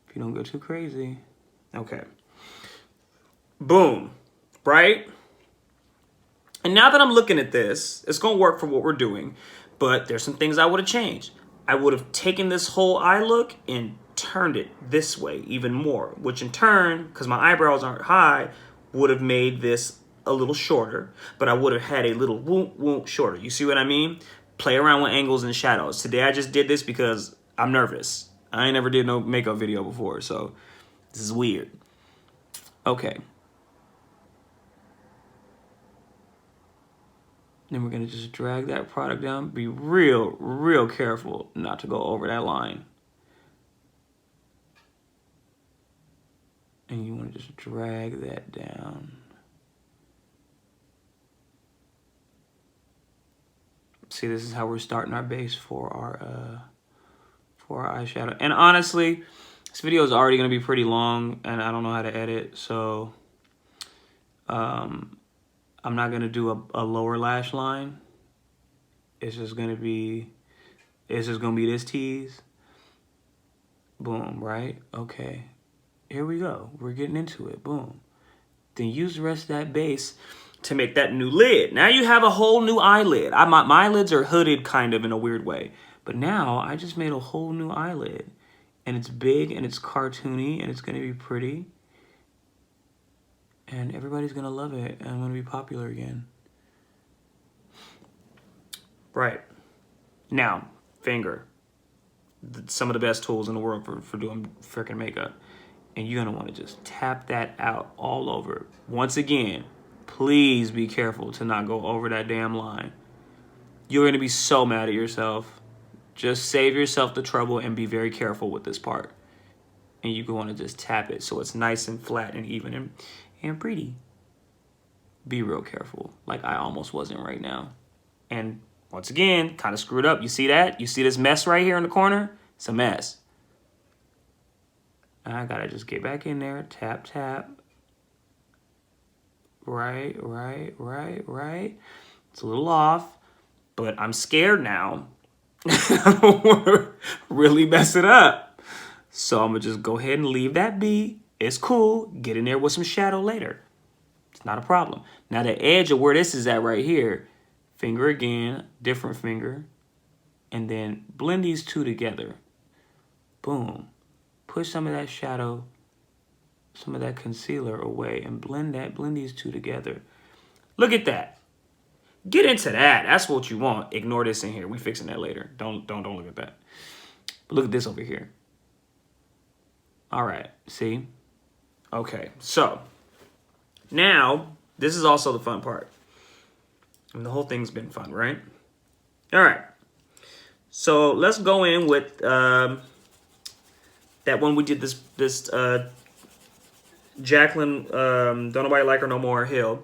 if you don't go too crazy. Okay. Boom. Right? And now that I'm looking at this, it's going to work for what we're doing, but there's some things I would have changed. I would have taken this whole eye look and turned it this way even more, which in turn, because my eyebrows aren't high, would have made this a little shorter, but I would have had a little whoop shorter. You see what I mean? Play around with angles and shadows. Today I just did this because I'm nervous. I ain't never did no makeup video before, so this is weird. Okay. Then we're gonna just drag that product down. Be real careful not to go over that line. And you wanna just drag that down. See, this is how we're starting our base for our eyeshadow. And honestly, this video is already gonna be pretty long, and I don't know how to edit, so I'm not gonna do a lower lash line. It's just gonna be this tease. Boom, right? Okay. Here we go. We're getting into it. Boom. Then use the rest of that base to make that new lid. Now you have a whole new eyelid. My eyelids are hooded kind of in a weird way. But now I just made a whole new eyelid. And it's big and it's cartoony and it's gonna be pretty. And everybody's gonna love it and I'm gonna be popular again. Right. Now, finger. Some of the best tools in the world for doing freaking makeup. And you're gonna wanna just tap that out all over. Once again, please be careful to not go over that damn line. You're gonna be so mad at yourself. Just save yourself the trouble and be very careful with this part. And you wanna just tap it so it's nice and flat and even and pretty. Be real careful, like I almost wasn't right now. And once again, kind of screwed up. You see that? You see this mess right here in the corner? It's a mess. I gotta just get back in there, tap, tap. Right. It's a little off, but I'm scared now. I don't want to really mess it up. So I'm gonna just go ahead and leave that be. It's cool. Get in there with some shadow later. It's not a problem. Now the edge of where this is at right here, finger again, different finger, and then blend these two together. Boom. Push some of that shadow, some of that concealer away and blend these two together. Look at that. Get into that. That's what you want. Ignore this in here. We fixing that later. Don't look at that. But look at this over here. All right, see? Okay, so now this is also the fun part. And the whole thing's been fun, right? All right. So let's go in with that one we did this Jacqueline Don't Nobody Like Her No More Hill.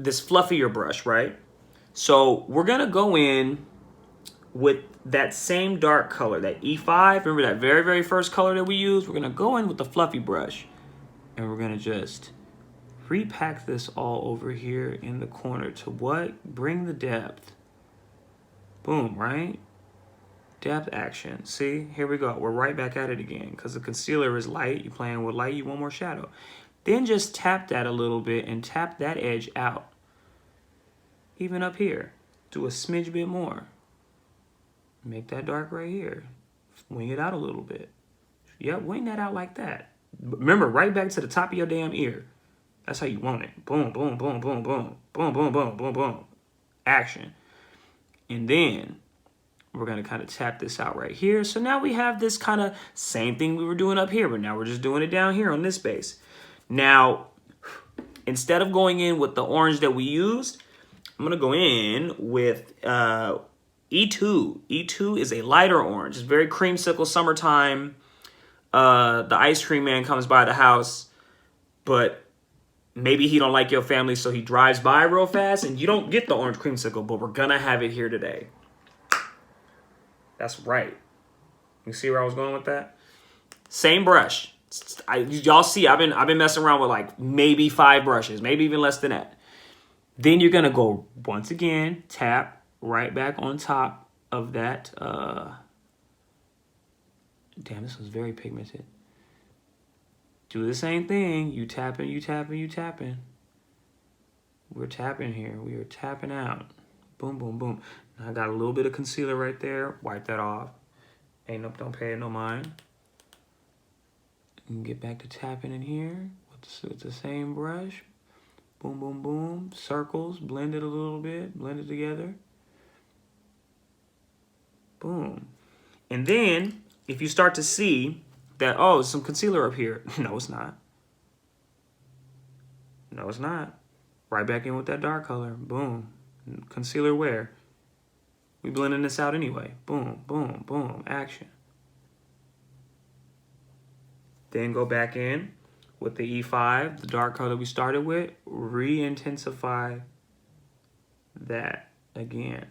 This fluffier brush, right? So we're gonna go in with that same dark color, that E5. Remember that very, very first color that we used? We're gonna go in with the fluffy brush and we're gonna just repack this all over here in the corner to what? Bring the depth. Boom, right? Depth action. See, here we go. We're right back at it again because the concealer is light. You're playing with light, you want more shadow. Then just tap that a little bit and tap that edge out. Even up here. Do a smidge bit more. Make that dark right here. Wing it out a little bit. Yep, wing that out like that. Remember, right back to the top of your damn ear. That's how you want it. Boom, boom, boom, boom, boom. Boom, boom, boom, boom, boom. Action. And then we're going to kind of tap this out right here. So now we have this kind of same thing we were doing up here, but now we're just doing it down here on this base. Now, instead of going in with the orange that we used, I'm going to go in with E2. E2 is a lighter orange. It's very creamsicle summertime. The ice cream man comes by the house, but maybe he don't like your family, so he drives by real fast, and you don't get the orange creamsicle, but we're going to have it here today. That's right. You see where I was going with that? Same brush. Y'all see, I've been messing around with like maybe 5 brushes, maybe even less than that. Then you're gonna go once again, tap right back on top of that. Damn, this was very pigmented. Do the same thing. You tapping, you tapping, you tapping. We're tapping here. We are tapping out. Boom, boom, boom. I got a little bit of concealer right there. Wipe that off. Don't pay it no mind. And get back to tapping in here with the same brush. Boom, boom, boom. Circles. Blend it a little bit. Blend it together. Boom. And then, if you start to see that, oh, there's some concealer up here. No, it's not. No, it's not. Right back in with that dark color. Boom. Concealer where? We blending this out anyway. Boom, boom, boom, action. Then go back in with the E5, the dark color we started with. Re-intensify that again.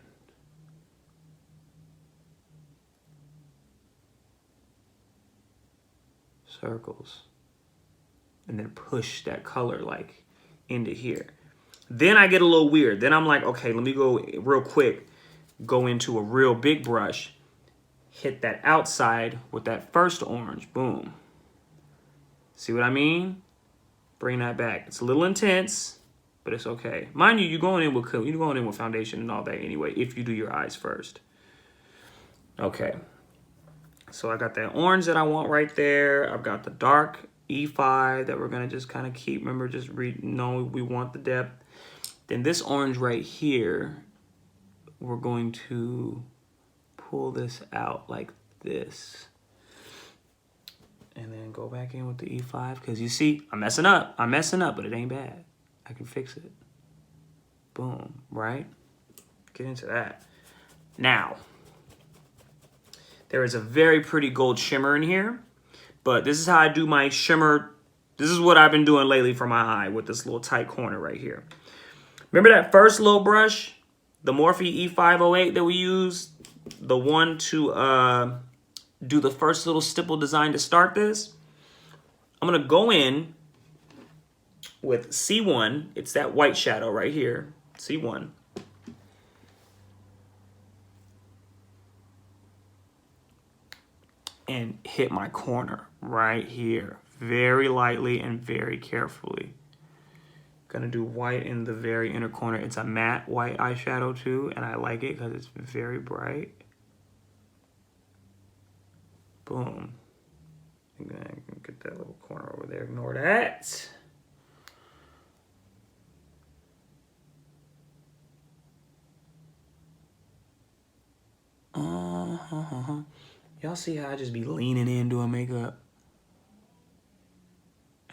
Circles. And then push that color like into here. Then I get a little weird. Then I'm like, okay, let me go real quick. Go into a real big brush, hit that outside with that first orange, boom. See what I mean? Bring that back. It's a little intense, but it's okay. Mind you, you're going in with foundation and all that anyway, if you do your eyes first. Okay. So I got that orange that I want right there. I've got the dark E5 that we're gonna just kind of keep. Remember, just know we want the depth. Then this orange right here, we're going to pull this out like this. And then go back in with the E5. Because you see, I'm messing up, but it ain't bad. I can fix it. Boom, right? Get into that. Now, there is a very pretty gold shimmer in here. But this is how I do my shimmer. This is what I've been doing lately for my eye with this little tight corner right here. Remember that first little brush? The Morphe E508 that we used, the one to do the first little stipple design to start this. I'm gonna go in with C1. It's that white shadow right here, C1. And hit my corner right here, very lightly and very carefully. Gonna do white in the very inner corner. It's a matte white eyeshadow too, and I like it because it's very bright. Boom. And then I can get that little corner over there. Ignore that. Y'all see how I just be leaning in doing makeup?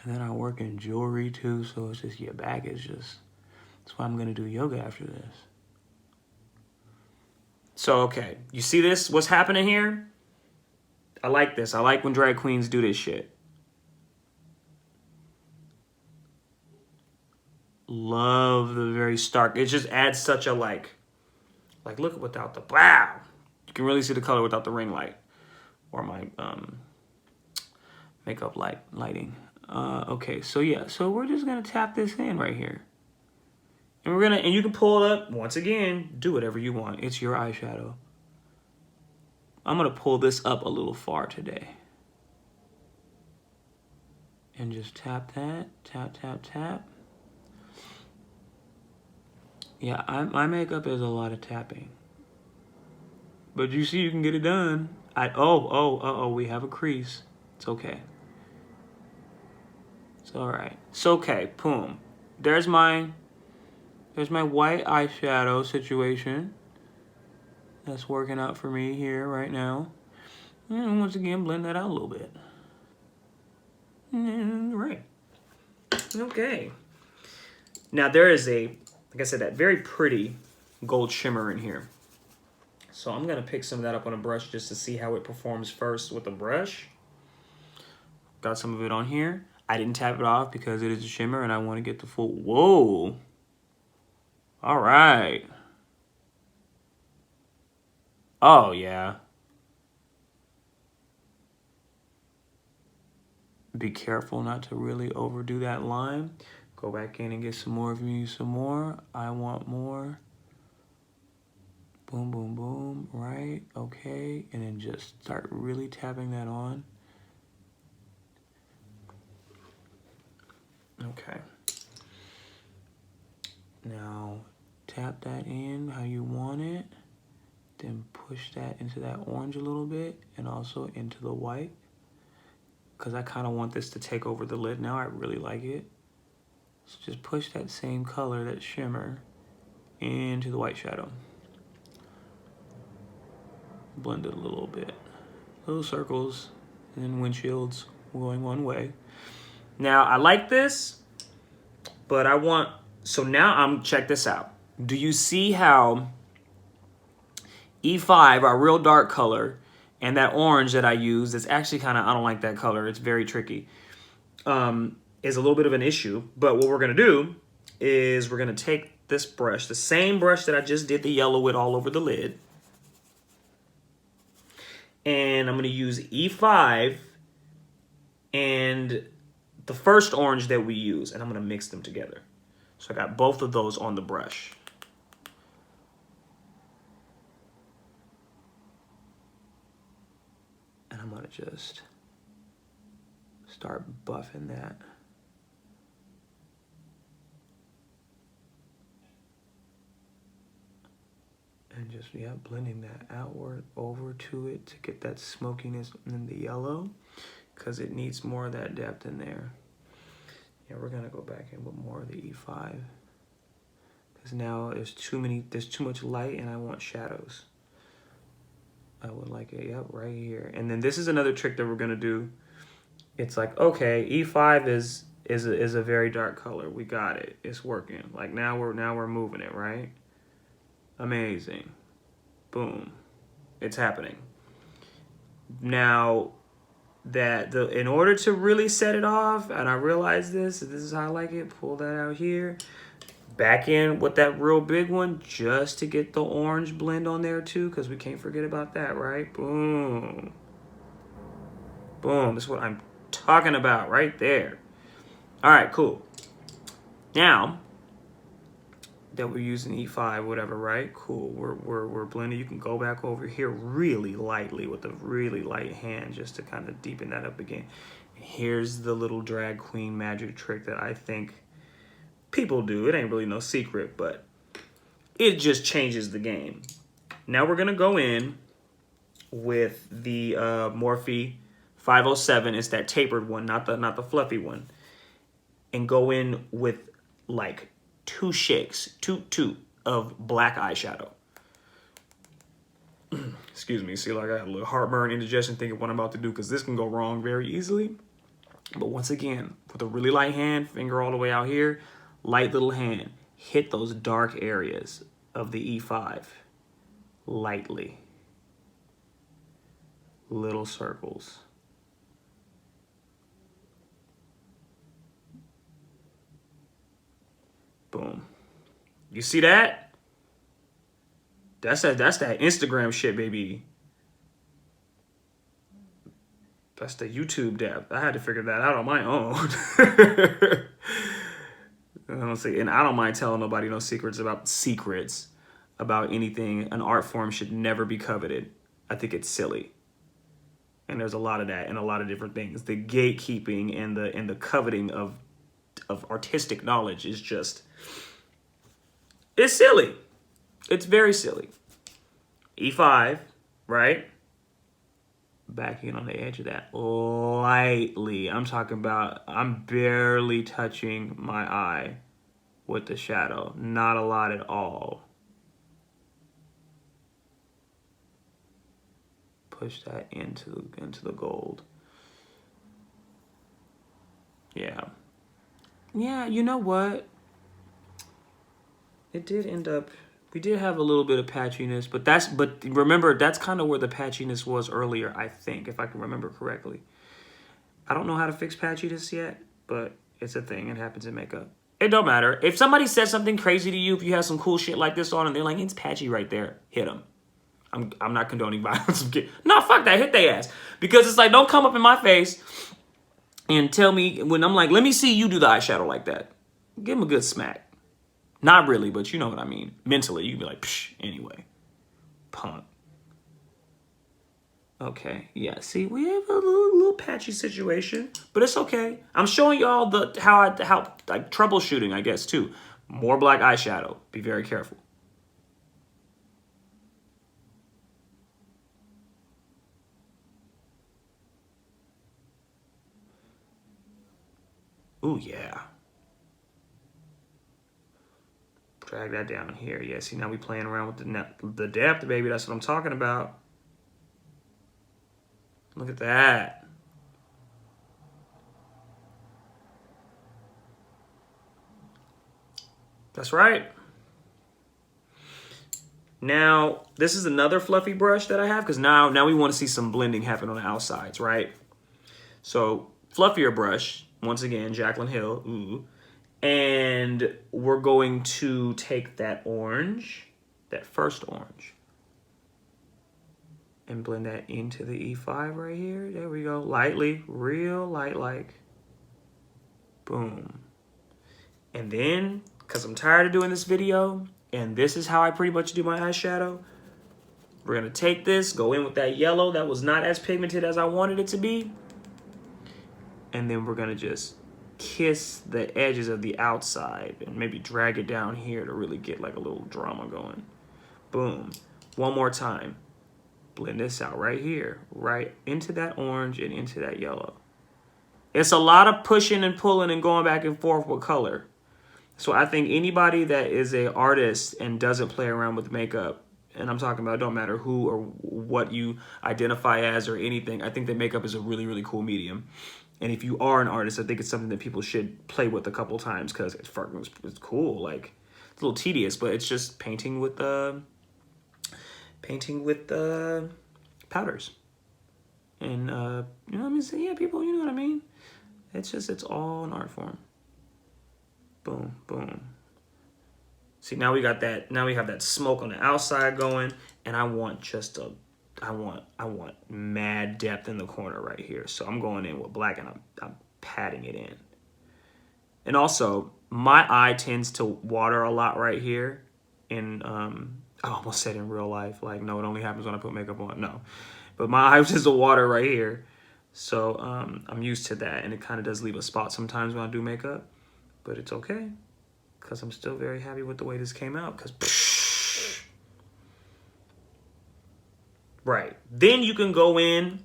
And then I work in jewelry too, so it's just your back is just, that's why I'm gonna do yoga after this. So, okay, you see this, what's happening here? I like this, I like when drag queens do this shit. Love the very stark, it just adds such a like look without the, wow. You can really see the color without the ring light or my makeup lighting. Okay, so yeah, so we're just gonna tap this in right here. And you can pull it up, once again, do whatever you want. It's your eyeshadow. I'm going to pull this up a little far today. And just tap that, tap, tap, tap. Yeah, my makeup is a lot of tapping. But you see, you can get it done. We have a crease. It's okay. It's all right. It's okay. Boom. There's my white eyeshadow situation. That's working out for me here right now. And once again, blend that out a little bit. Right. Okay. Now there is like I said, that very pretty gold shimmer in here. So I'm going to pick some of that up on a brush just to see how it performs first with the brush. Got some of it on here. I didn't tap it off because it is a shimmer and I want to get the full... Whoa. All right. Oh, yeah. Be careful not to really overdo that line. Go back in and get some more of you, some more. I want more. Boom, boom, boom. Right. Okay. And then just start really tapping that on. Okay. Now tap that in how you want it. Then push that into that orange a little bit and also into the white. Because I kind of want this to take over the lid now. I really like it. So just push that same color, that shimmer, into the white shadow. Blend it a little bit. Little circles and then windshields going one way. Now I like this, but I want, so now check this out. Do you see how E5, our real dark color, and that orange that I use, that's actually kind of, I don't like that color, it's very tricky, is a little bit of an issue. But what we're gonna do is we're gonna take this brush, the same brush that I just did the yellow with all over the lid, and I'm gonna use E5 and the first orange that we use, and I'm gonna mix them together. So I got both of those on the brush. And I'm gonna just start buffing that. And just, yeah, blending that outward over to it to get that smokiness in the yellow, because it needs more of that depth in there. Yeah, we're gonna go back in with more of the E5. Because now there's too much light and I want shadows. I would like it, yep, right here. And then this is another trick that we're gonna do. It's like, okay, E5 is a very dark color. We got it. It's working. Like now we're moving it, right? Amazing. Boom. It's happening. Now that in order to really set it off, and I realize this is how I like it, pull that out here. Back in with that real big one just to get the orange blend on there too, because we can't forget about that, right? Boom. Boom. That's what I'm talking about right there. All right, cool. Now that we're using E5, whatever, right? Cool. We're blending. You can go back over here really lightly with a really light hand just to kind of deepen that up again. Here's the little drag queen magic trick that I think people do. It ain't really no secret, but it just changes the game. Now we're gonna go in with the Morphe 507. It's that tapered one, not the fluffy one, and go in with like two shakes of black eyeshadow. Excuse me. See, like I have a little heartburn, indigestion thinking what I'm about to do, because this can go wrong very easily. But once again, with a really light hand, finger all the way out here, light little hand, hit those dark areas of the E5 lightly. Little circles. Boom. You see that? That's that Instagram shit, baby. That's the YouTube depth. I had to figure that out on my own. And I don't mind telling nobody no secrets about anything. An art form should never be coveted. I think it's silly. And there's a lot of that and a lot of different things. The gatekeeping and the coveting of artistic knowledge is just, it's silly. It's very silly. E5, right? Backing on the edge of that lightly. I'm talking about, I'm barely touching my eye with the shadow. Not a lot at all. Push that into the gold. Yeah. Yeah, you know what? It did end up, we did have a little bit of patchiness, but remember, that's kind of where the patchiness was earlier, I think, if I can remember correctly. I don't know how to fix patchiness yet, but it's a thing. It happens in makeup. It don't matter. If somebody says something crazy to you, if you have some cool shit like this on and they're like, it's patchy right there, hit them. I'm not condoning violence. No, fuck that. Hit their ass. Because it's like, don't come up in my face and tell me when I'm like, let me see you do the eyeshadow like that. Give them a good smack. Not really, but you know what I mean. Mentally, you'd be like, psh, anyway. Punk. Okay, yeah, see, we have a little patchy situation, but it's okay. I'm showing y'all how like troubleshooting, I guess, too. More black eyeshadow. Be very careful. Ooh, yeah. Drag that down here. Yeah, see, now we playing around with the depth, baby. That's what I'm talking about. Look at that. That's right. Now, this is another fluffy brush that I have because now we want to see some blending happen on the outsides, right? So, fluffier brush. Once again, Jaclyn Hill. Ooh. And we're going to take that orange, that first orange, and blend that into the E5 right here. There we go. Lightly, real light like. Boom. And then, because I'm tired of doing this video, and this is how I pretty much do my eyeshadow, we're going to take this, go in with that yellow that was not as pigmented as I wanted it to be, and then we're going to just kiss the edges of the outside and maybe drag it down here to really get like a little drama going. Boom. One more time. Blend this out right here, right into that orange and into that yellow. It's a lot of pushing and pulling and going back and forth with color. So I think anybody that is an artist and doesn't play around with makeup, and I'm talking about, it don't matter who or what you identify as or anything, I think that makeup is a really, really cool medium. And if you are an artist, I think it's something that people should play with a couple times because it's cool. Like, it's a little tedious, but it's just painting with powders. And, you know what I mean? So, yeah, people, you know what I mean? It's all an art form. Boom, boom. See, now we got that. Now we have that smoke on the outside going, and I want I want mad depth in the corner right here. So I'm going in with black and I'm patting it in. And also, my eye tends to water a lot right here. And I almost said in real life, like, no, it only happens when I put makeup on. No, but my eye tends to water right here. So I'm used to that, and it kind of does leave a spot sometimes when I do makeup. But it's okay, because I'm still very happy with the way this came out. Because, right. Then you can go in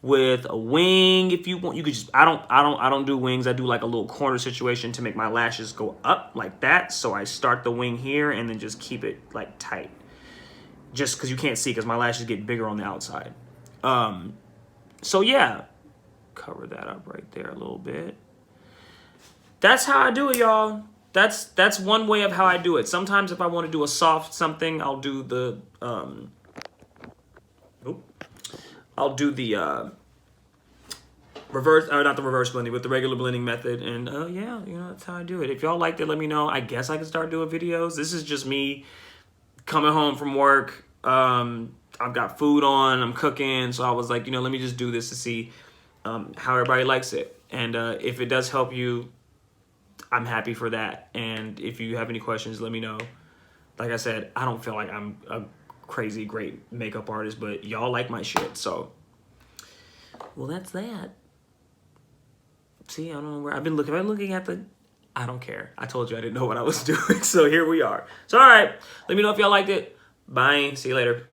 with a wing if you want. You could just, I don't do wings. I do like a little corner situation to make my lashes go up like that. So I start the wing here and then just keep it like tight. Just because you can't see, because my lashes get bigger on the outside. So yeah, cover that up right there a little bit. That's how I do it, y'all. That's one way of how I do it. Sometimes if I want to do a soft something, I'll do the reverse, or not the reverse blending, but the regular blending method. And yeah, you know, that's how I do it. If y'all liked it, let me know. I guess I can start doing videos. This is just me coming home from work. I've got food on, I'm cooking. So I was like, you know, let me just do this to see how everybody likes it. And if it does help you, I'm happy for that. And if you have any questions, let me know. Like I said, I don't feel like I'm a crazy great makeup artist, but y'all like my shit, so. Well, that's that. See, I don't know where I've been looking. I'm looking at the. I don't care. I told you I didn't know what I was doing, so here we are. So, all right. Let me know if y'all liked it. Bye. See you later.